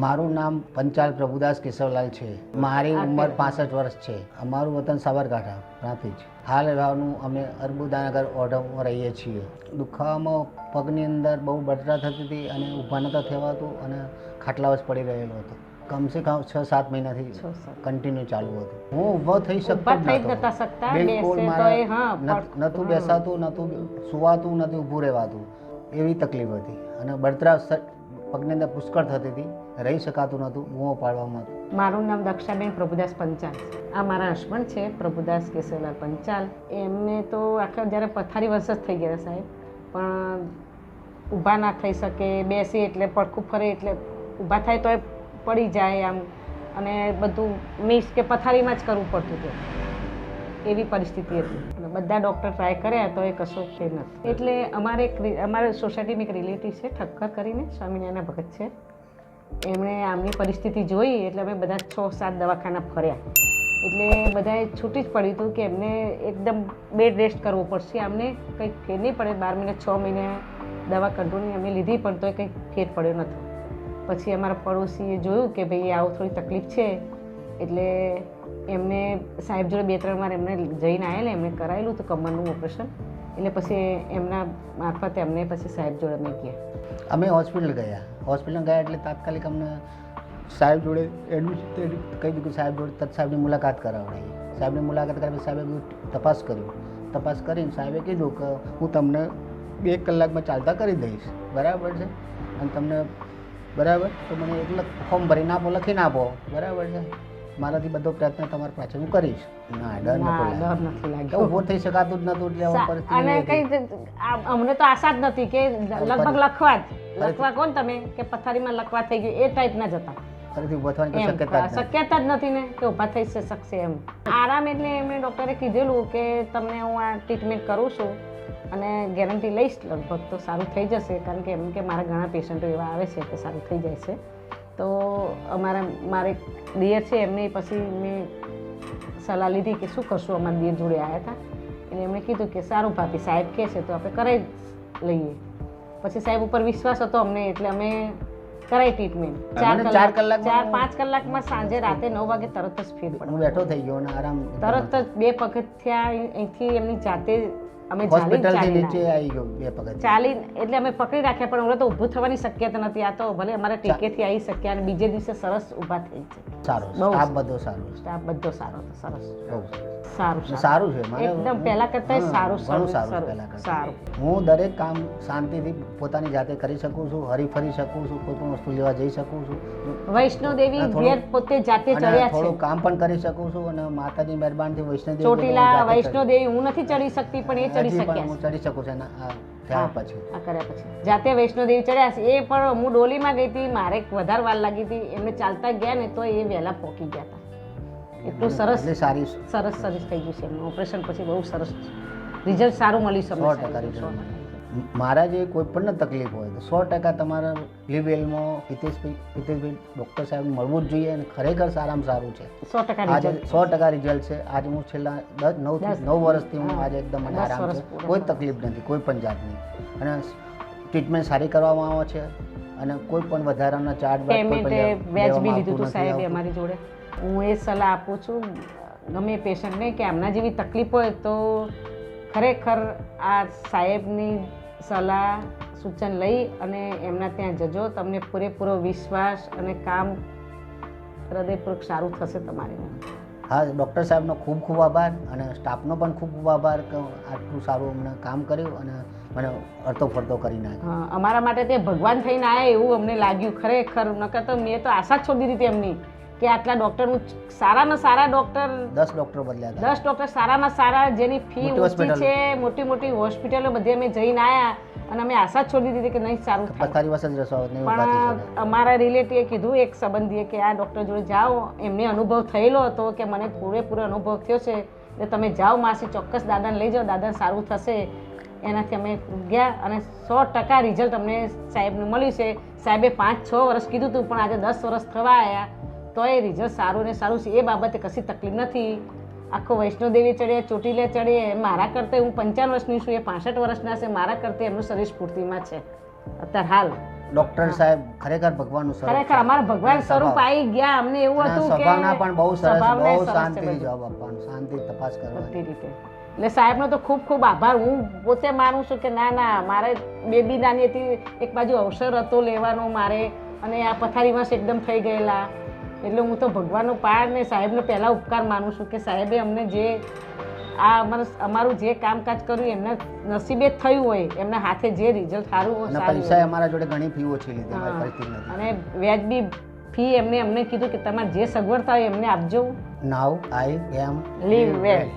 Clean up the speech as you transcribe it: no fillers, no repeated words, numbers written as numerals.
મારું નામ પંચાલ પ્રભુદાસ કેશવલાલ છે. મારી ઉંમર 65 વર્ષ છે. અમારું વતન સાબરકાંઠા પ્રાંતિજ. હાલ રહેવાનું અમે અર્બુદાનગર ઓઢવમાં રહીએ છીએ. દુખાવામાં પગની અંદર બહુ બળતરા થતી હતી અને ઊભા નહોતા થવાતું અને ખાટલા પર પડી રહેલો હતો. કમસે કમ 6-7 મહિનાથી કન્ટિન્યુ ચાલુ હતું. હું ઊભો થઈ શકતો બિલકુલ નહોતું બેસાતું, નહોતું સુવાતું, નહોતું ઊભું રહેવાતું, એવી તકલીફ હતી અને બળતરા પગની અંદર પુષ્કળ થતી હતી, રહી શકાતું નહોતું, બૂમો પાડવામાં. મારું નામ દક્ષાબેન પ્રભુદાસ પંચાલ. આ મારા હસબન્ડ છે પ્રભુદાસ કેશવલાલ પંચાલ. એમને તો આખા જ્યારે પથારી વર્ષ જ થઈ ગયા સાહેબ, પણ ઊભા ના થઈ શકે, બેસી એટલે પડખું ફરે એટલે ઊભા થાય તો પડી જાય આમ, અને બધું મીસ કે પથારીમાં જ કરવું પડતું હતું, એવી પરિસ્થિતિ હતી. બધા ડૉક્ટર ટ્રાય કર્યા તો એ કશો ફેર નથી. એટલે અમારે સોસાયટીમાં એક રિલેટિવ છે ઠક્કર કરીને, સ્વામિનારાયણ ભગત છે. એમણે આમની પરિસ્થિતિ જોઈ એટલે અમે બધા 6-7 દવાખાના ફર્યા. એટલે બધાએ છૂટી જ પડ્યું હતું કે એમને એકદમ બેડ રેસ્ટ કરવો પડશે, આમને કંઈક ફેર નહીં પડે. 12 મહિને 6 મહિને દવા કંટ્રોલની અમે લીધી પણ તોય કંઈક ફેર પડ્યો નથી. પછી અમારા પડોશીએ જોયું કે ભાઈ આવું થોડી તકલીફ છે, એટલે એમને સાહેબ જોડે 2-3 વાર એમને જઈને આવેલા, એમને કરાયેલું હતું કમરનું ઓપરેશન. એટલે પછી એમના મારફતે અમને પછી સાહેબ જોડે અમે ગયા. અમે હોસ્પિટલ ગયા એટલે તાત્કાલિક અમને સાહેબ જોડે એડમિટ કહી દીધું. સાહેબ જોડે સાહેબની મુલાકાત કરાવડાવી. સાહેબની મુલાકાત કરાવી સાહેબે તપાસ કર્યું. તપાસ કરીને સાહેબે કીધું કે હું તમને 2 કલાકમાં ચાલતા કરી દઈશ, બરાબર છે, અને તમને બરાબર તો મને એક ફોર્મ ભરીને આપો, લખીને આપો, બરાબર છે, મારાથી બધો પ્રયત્ન તમારા પાછળ હું કરીશ. ના, ડર નથી લાગ્યો. ઊભો થઈ શકાતું જ નહોતું એટલે અને કઈ અમને તો આશા જ નથી કે લગભગ લખવા કોણ તમે કે પથારીમાં લખવા થઈ ગયું એ ટાઈપના જ હતા. ફરીથી ઊભો થવાની શક્યતા જ નથી ને કે ઊભા થઈ શકશે એમ. આરામ એટલે એમણે ડૉક્ટરે કીધેલું કે તમને હું આ ટ્રીટમેન્ટ કરું છું અને ગેરંટી લઈશ લગભગ તો સારું થઈ જશે, કારણ કે એમ કે મારા ઘણા પેશન્ટો એવા આવે છે કે સારું થઈ જાય છે. તો મારે દિયર છે એમને પછી મેં સલાહ લીધી કે શું કરશું. અમારા દિયર જોડે આવ્યા હતા એટલે એમણે કીધું કે સારું ભાભી, સાહેબ કહે છે તો આપણે કરાવી લઈએ. પછી સાહેબ ઉપર વિશ્વાસ હતો અમને એટલે અમે કરાવી ટ્રીટમેન્ટ. 4-5 કલાકમાં સાંજે રાતે 9 વાગે તરત જ ફેર પડ્યો. હું બેઠો થઈ ગયો અને આરામ તરત જ 2 પગથિયા અહીંથી એમની જાતે અમે હોસ્પિટલથી નીચે આવી ગયો 2 પગથિયા ચાલી, એટલે અમે પકડી રાખ્યા. પણ હવે તો ઊભું થવાની શક્યતા નથી. આ તો ભલે અમારા ટેકેથી આવી શક્યા અને બીજે દિવસે સરસ ઊભા થઈ છે. સારું, સ્ટાફ બધો સારો, સ્ટાફ બધો સારો હતો, સરસ, સારું છે, એકદમ પહેલા કરતા સારું. હું દરેક કામ શાંતિથી પોતાની જાતે કરી શકું છું, હરીફરી શકું છું, કોઈ પણ વસ્તુ લેવા જઈ શકું છું. વૈષ્ણોદેવી ઘેર પોતે જાતે ચડ્યા છે, થોડું કામ પણ કરી શકું છું અને માતાજી મહેરબાનથી વૈષ્ણોદેવી ચોટીલા વૈષ્ણોદેવી હું નથી ચડી શકતી પણ એ ચડી શક્યા. હું ચડી શકું છું આ કર્યા પછી જાતે વૈષ્ણોદેવી ચડ્યા છે. એ પણ હું ડોલીમાં ગઈ હતી, મારે વધારે વાર લાગી હતી, એમને ચાલતા ગયા ને તો એ વહેલા પહોંચી ગયા હતા. એટલું સરસ થઈ ગયું છે એમનું ઓપરેશન. પછી બહુ સરસ રિઝલ્ટ સારું મળ્યું છે. મારા જે કોઈ પણ તકલીફ હોય તો 100% તમારા લિવેલમાં હિતેશભાઈ ડૉક્ટર સાહેબ મળવું જ જોઈએ અને ખરેખર સારામાં સારું છે. 100% રિઝલ્ટ છે. આજે હું છેલ્લા 9 વર્ષથી હું આજે એકદમ મને આરામ છે, કોઈ તકલીફ નથી કોઈ પણ જાતની, અને ટ્રીટમેન્ટ સારી કરવામાં આવે છે અને કોઈ પણ વધારાના ચાર્જ વ્યાજબી લીધું હતું સાહેબે અમારી જોડે. હું એ સલાહ આપું છું ગમે પેશન્ટને કે આમના જેવી તકલીફ હોય તો ખરેખર આ સાહેબની સલાહ સૂચન લઈ અને એમના ત્યાં જજો. તમને પૂરેપૂરો વિશ્વાસ અને કામ હૃદયપૂર્વક સારું થશે તમારે. હા, ડૉક્ટર સાહેબનો ખૂબ ખૂબ આભાર અને સ્ટાફનો પણ ખૂબ ખૂબ આભાર કે આટલું સારું અમને કામ કર્યું અને મને અડતો ફરતો કરી નાખ્યો. અમારા માટે તે ભગવાન થઈને આવ્યા એવું અમને લાગ્યું ખરેખર. નકર તો મેં તો આશા જ છોડી દીધી એમની કે આટલા ડૉક્ટર, હું સારામાં સારા ડૉક્ટર 10 ડૉક્ટર બદલ્યા, 10 ડૉક્ટર સારામાં સારા, જેની ફી ઓછી છે, મોટી હોસ્પિટલો બધી અમે જઈને આવ્યા અને અમે આશા છોડી દીધી કે નહીં સારું થાય. પથારી વસ જ રસો નહીં. પણ અમારા રિલેટિવે કીધું, એક સંબંધીએ, કે આ ડૉક્ટર જોડે જાઓ, એમને અનુભવ થયેલો હતો કે મને પૂરેપૂરો અનુભવ થયો છે એટલે તમે જાઓ માસી, ચોક્કસ દાદાને લઈ જાઓ, દાદા સારું થશે. એનાથી અમે ગયા અને 100% રિઝલ્ટ અમને સાહેબનું મળ્યું છે. સાહેબે 5-6 વર્ષ કીધું હતું પણ આજે 10 વર્ષ થવા આવ્યા તો એ રિઝલ્ટ સારું ને સારું છે. એ બાબતે કશી તકલીફ નથી. આખો વૈષ્ણોદેવી ચડ્યા, ચોટીલે ચડીએ. મારા કરતાં હું 55 વર્ષની છું, એ 65 વર્ષના છે. મારા કરતાં એમનું શરીર સ્ફૂર્તિમાં છે અત્યારે હાલ. ડોક્ટર સાહેબ ખરેખર ભગવાનનું સ્વરૂપ ખરેખર અમારા ભગવાન સ્વરૂપ આવી ગયા. અમને એવું હતું કે સ્વભાવના પણ બહુ સરસ, સ્વભાવના બહુ સરસ છે શાંતિથી બધું. જવાબ આપવાનો, શાંતિ તપાસ કરવાની. બધી રીતે એટલે સાહેબનો તો ખૂબ ખૂબ આભાર. હું પોતે માનું છું કે ના મારે બેબી નાની હતી, એક બાજુ અવસર હતો લેવાનો મારે, અને આ પથારીમાં એકદમ થઈ ગયેલા. એટલે હું તો ભગવાનનો પાર ને સાહેબનો પહેલા ઉપકાર માનું છું કે સાહેબે અમને જે આ અમારું જે કામકાજ કર્યું એમના નસીબે જ થયું હોય, એમના હાથે જે રિઝલ્ટ સારું અને સારું પૈસા અમારા જોડે ઘણી ફી ઓછી લીધી, અમારી હા. પરિસ્થિતિ નથી. અને વ્યાજબી ફી અમને કીધું કે તમારે જે સગવડતા હોય એમને આપજો. નાવ આઈ એમ લીવ વેલ.